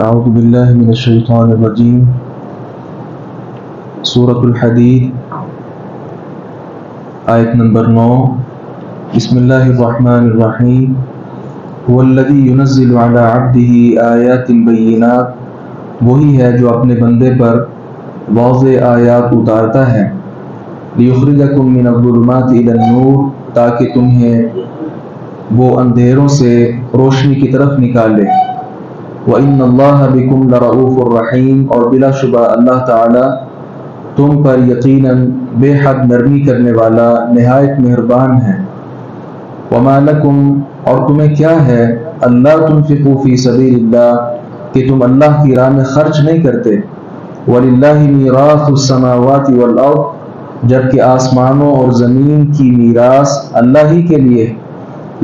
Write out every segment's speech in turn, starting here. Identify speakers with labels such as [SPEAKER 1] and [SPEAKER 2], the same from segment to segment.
[SPEAKER 1] اعوذ باللہ من الشیطان الرجیم۔ سورۃ الحدید آیت نمبر 9۔ بسم اللہ الرحمن الرحیم۔ هو الذی ينزل علی عبدہ آیات بینات، وہی ہے جو اپنے بندے پر واضح آیات اتارتا ہے، لیخرجکم من الظلمات الی النور، تاکہ تمہیں وہ اندھیروں سے روشنی کی طرف نکالے۔ وَإِنَّ اللَّهَ بِكُمْ لَرَؤُوفٌ الرحیم، اور بلا شبہ اللہ تعالی تم پر یقیناً بے حد نرمی کرنے والا نہایت مہربان ہے۔ وَمَا لَكُمْ، اور تمہیں کیا ہے، اللہ تنفقوا فی سبیل اللہ، کہ تم اللہ کی راہ میں خرچ نہیں کرتے۔ وَلِلَّهِ مِيرَاثُ السَّمَاوَاتِ وَالْأَرْضِ، جبکہ آسمانوں اور زمین کی میراث اللہ ہی کے لیے۔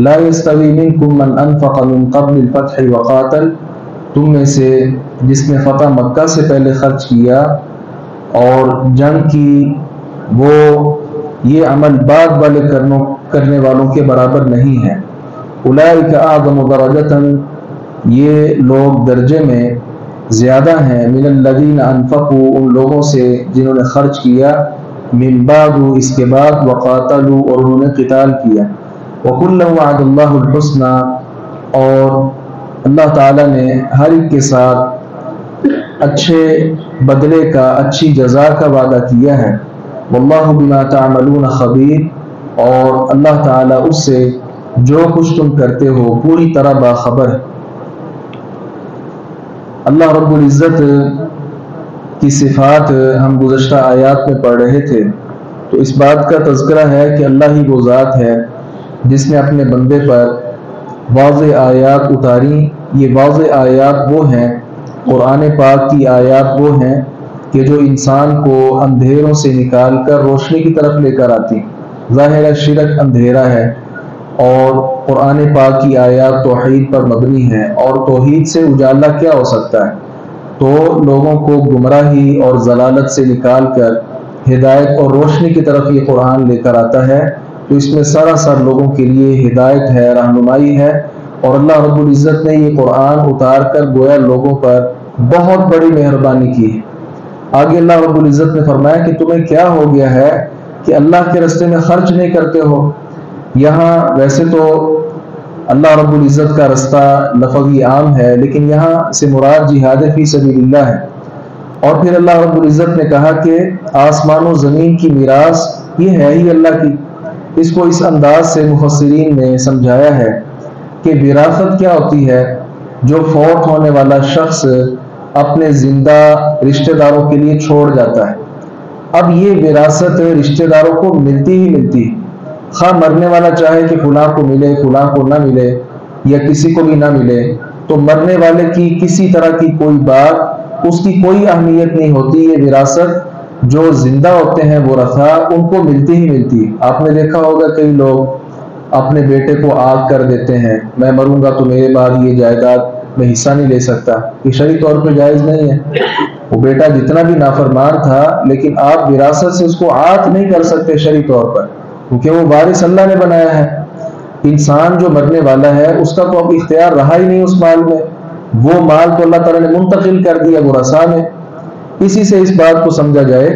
[SPEAKER 1] لا يستوی منکم من انفق من قبل الفتح وقاتل، تم میں سے جس نے فتح مکہ سے پہلے خرچ کیا اور جنگ کی، وہ یہ عمل بعد والے کرنے والوں کے برابر نہیں ہے۔ اولئک اعظم درجۃ، یہ لوگ درجے میں زیادہ ہیں، من الذین انفقوا، ان لوگوں سے جنہوں نے خرچ کیا، من بعد، اس کے بعد، وقاتلوا، اور انہوں نے قتال کیا۔ وَكُلًّا وَعَدَ اللَّهُ الْحُسْنَى، اور اللہ تعالیٰ نے ہر ایک کے ساتھ اچھے بدلے کا، اچھی جزا کا وعدہ کیا ہے۔ وَاللَّهُ بِمَا تَعْمَلُونَ خَبِيرٌ، اور اللہ تعالیٰ اس سے جو کچھ تم کرتے ہو پوری طرح باخبر ہے۔ اللہ رب العزت کی صفات ہم گزشتہ آیات میں پڑھ رہے تھے، تو اس بات کا تذکرہ ہے کہ اللہ ہی وہ ذات ہے جس نے اپنے بندے پر واضح آیات اتاری۔ یہ واضح آیات وہ ہیں، قرآن پاک کی آیات وہ ہیں کہ جو انسان کو اندھیروں سے نکال کر روشنی کی طرف لے کر آتی۔ ظاہر شرک اندھیرا ہے، اور قرآن پاک کی آیات توحید پر مبنی ہے، اور توحید سے اجالا کیا ہو سکتا ہے؟ تو لوگوں کو گمراہی اور ضلالت سے نکال کر ہدایت اور روشنی کی طرف یہ قرآن لے کر آتا ہے۔ تو اس میں سراسر لوگوں کے لیے ہدایت ہے، رہنمائی ہے، اور اللہ رب العزت نے یہ قرآن اتار کر گویا لوگوں پر بہت بڑی مہربانی کی ہے۔ آگے اللہ رب العزت نے فرمایا کہ تمہیں کیا ہو گیا ہے کہ اللہ کے راستے میں خرچ نہیں کرتے ہو۔ یہاں ویسے تو اللہ رب العزت کا رستہ لفظی عام ہے، لیکن یہاں سے مراد جہاد فی سبیل اللہ ہے۔ اور پھر اللہ رب العزت نے کہا کہ آسمان و زمین کی میراث یہ ہے ہی اللہ کی۔ اس کو اس انداز سے مفسرین نے سمجھایا ہے کہ وراثت کیا ہوتی ہے؟ جو فوت ہونے والا شخص اپنے زندہ رشتہ داروں کے لیے چھوڑ جاتا ہے۔ اب یہ وراثت رشتہ داروں کو ملتی ہی ملتی ہے، خواہ مرنے والا چاہے کہ فلاں کو ملے، فلاں کو نہ ملے، یا کسی کو بھی نہ ملے، تو مرنے والے کی کسی طرح کی کوئی بات، اس کی کوئی اہمیت نہیں ہوتی۔ یہ وراثت جو زندہ ہوتے ہیں ورثہ، ان کو ملتی ہی ملتی۔ آپ نے دیکھا ہوگا کئی لوگ اپنے بیٹے کو آگ کر دیتے ہیں، میں مروں گا تو میرے بعد یہ جائیداد میں حصہ نہیں لے سکتا۔ یہ شرعی طور پہ جائز نہیں ہے۔ وہ بیٹا جتنا بھی نافرمان تھا، لیکن آپ وراثت سے اس کو عاط نہیں کر سکتے شرعی طور پر، کیونکہ وہ وارث اللہ نے بنایا ہے۔ انسان جو مرنے والا ہے، اس کا تو اب اختیار رہا ہی نہیں اس مال میں، وہ مال تو اللہ تعالیٰ نے منتقل کر دیا ورثاء میں۔ اسی سے اس بات کو سمجھا جائے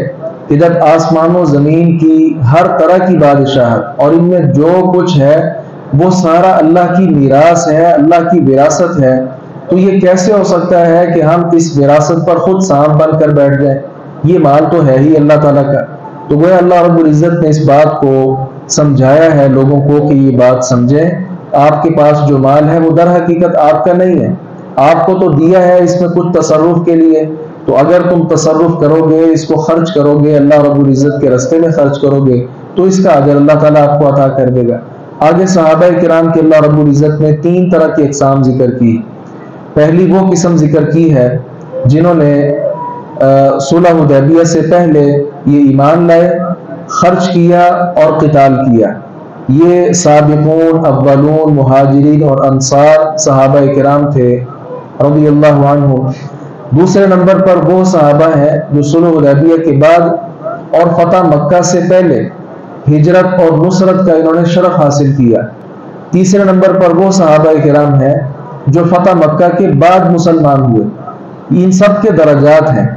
[SPEAKER 1] کہ جب آسمان و زمین کی ہر طرح کی بادشاہت اور ان میں جو کچھ ہے وہ سارا اللہ کی میراث ہے، اللہ کی وراثت ہے، تو یہ کیسے ہو سکتا ہے کہ ہم اس وراثت پر خود سانپ بن کر بیٹھ جائیں؟ یہ مال تو ہے ہی اللہ تعالیٰ کا۔ تو وہ اللہ رب العزت نے اس بات کو سمجھایا ہے لوگوں کو کہ یہ بات سمجھیں، آپ کے پاس جو مال ہے وہ در حقیقت آپ کا نہیں ہے، آپ کو تو دیا ہے اس میں کچھ تصرف کے لیے۔ تو اگر تم تصرف کرو گے، اس کو خرچ کرو گے، اللہ رب العزت کے راستے میں خرچ کرو گے، تو اس کا اجر اللہ تعالیٰ آپ کو عطا کر دے گا۔ آگے صحابہ کرام کے اللہ رب العزت نے 3 طرح کی اقسام ذکر کی۔ پہلی وہ قسم ذکر کی ہے جنہوں نے صلح حدیبیہ سے پہلے یہ ایمان لائے، خرچ کیا اور قتال کیا۔ یہ سابقون اولون مہاجرین اور انصار صحابہ کرام تھے رضی اللہ عنہ۔ دوسرے نمبر پر وہ صحابہ ہیں جو صلح حدیبیہ کے بعد اور فتح مکہ سے پہلے ہجرت اور نصرت کا انہوں نے شرف حاصل کیا۔ تیسرے نمبر پر وہ صحابہ کرام ہیں جو فتح مکہ کے بعد مسلمان ہوئے، ان سب کے درجات ہیں.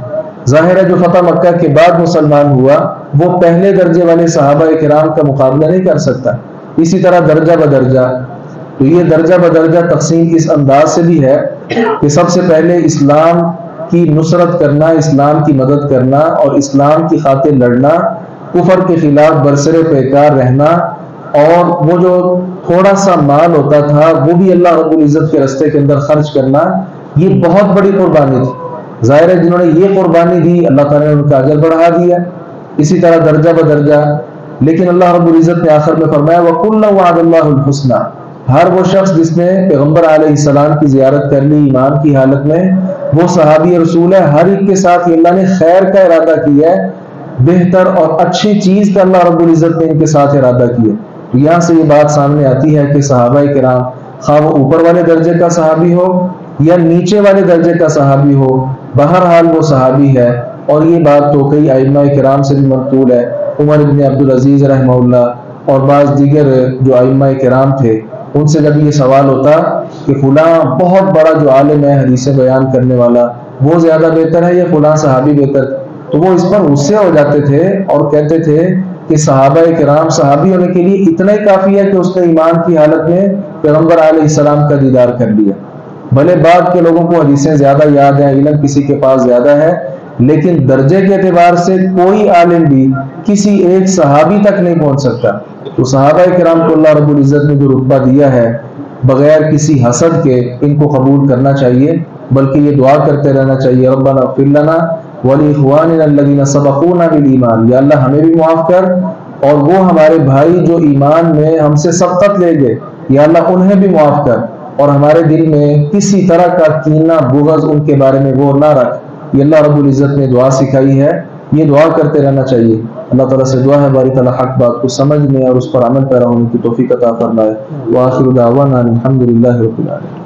[SPEAKER 1] ظاہر ہے جو فتح مکہ کے بعد مسلمان ہوا وہ پہلے درجے والے صحابہ کرام کا مقابلہ نہیں کر سکتا. اسی طرح درجہ بدرجہ. تو یہ درجہ بدرجہ تقسیم اس انداز سے بھی ہے کہ سب سے پہلے اسلام کی نصرت کرنا، اسلام کی مدد کرنا اور اسلام کی خاطر لڑنا، کفر کے خلاف برسر پیکار رہنا، اور وہ جو تھوڑا سا مال ہوتا تھا وہ بھی اللہ رب العزت کے راستے کے اندر خرچ کرنا، یہ بہت بڑی قربانی تھی. ظاہر ہے جنہوں نے یہ قربانی دی اللہ تعالیٰ نے ان کا اجر بڑھا دیا. اسی طرح درجہ بدرجہ. لیکن اللہ رب العزت نے آخر میں فرمایا وَكُلًّا وَعَدَ اللَّهُ الْحُسْنَى. ہر وہ شخص جس نے پیغمبر علیہ السلام کی زیارت کر لی ایمان کی حالت میں، وہ صحابی رسول ہے، ہر ایک کے ساتھ اللہ نے خیر کا ارادہ کیا ہے، بہتر اور اچھی چیز کا اللہ رب العزت نے ان کے ساتھ ارادہ کیا. تو یہاں سے یہ بات سامنے آتی ہے کہ صحابہ کرام خواہ وہ اوپر والے درجے کا صحابی ہو یا نیچے والے درجے کا صحابی ہو، بہرحال وہ صحابی ہے. اور یہ بات تو کئی ائمہ کرام سے بھی منقول ہے. عمر بن عبدالعزیز رحمہ اللہ اور بعض دیگر جو ائمہ کرام تھے، ان سے جب یہ سوال ہوتا کہ فلاں بہت بڑا جو عالم ہے حدیث بیان کرنے والا وہ زیادہ بہتر ہے یا فلاں صحابی بہتر، تو وہ اس پر غصے ہو جاتے تھے اور کہتے تھے کہ صحابہ کرام صحابی ہونے کے لیے اتنا ہی کافی ہے کہ اس نے ایمان کی حالت میں پیغمبر علیہ السلام کا دیدار کر لیا. بھلے بعد کے لوگوں کو حدیثیں زیادہ یاد ہیں، علم کسی کے پاس زیادہ ہے، لیکن درجے کے اعتبار سے کوئی عالم بھی کسی ایک صحابی تک نہیں پہنچ سکتا. تو صحابہ کرام کو اللہ رب العزت نے جو رتبہ دیا ہے بغیر کسی حسد کے ان کو قبول کرنا چاہیے، بلکہ یہ دعا کرتے رہنا چاہیے ربنا اغفر لنا ولاخواننا الذین سبقونا بالایمان. یا اللہ ہمیں بھی معاف کر اور وہ ہمارے بھائی جو ایمان میں ہم سے سبقت لے گئے، یا اللہ انہیں بھی معاف کر اور ہمارے دل میں کسی طرح کا کینہ بغض ان کے بارے میں وہ نہ رکھ. یہ اللہ رب العزت نے دعا سکھائی ہے، یہ دعا کرتے رہنا چاہیے. اللہ تعالیٰ سے دعا ہے باری تعالیٰ حق بات کو سمجھنے اور اس پر عمل پیرا ہونے کی توفیق عطا فرمائے. وآخر دعوانا الحمد للہ رب العالمین.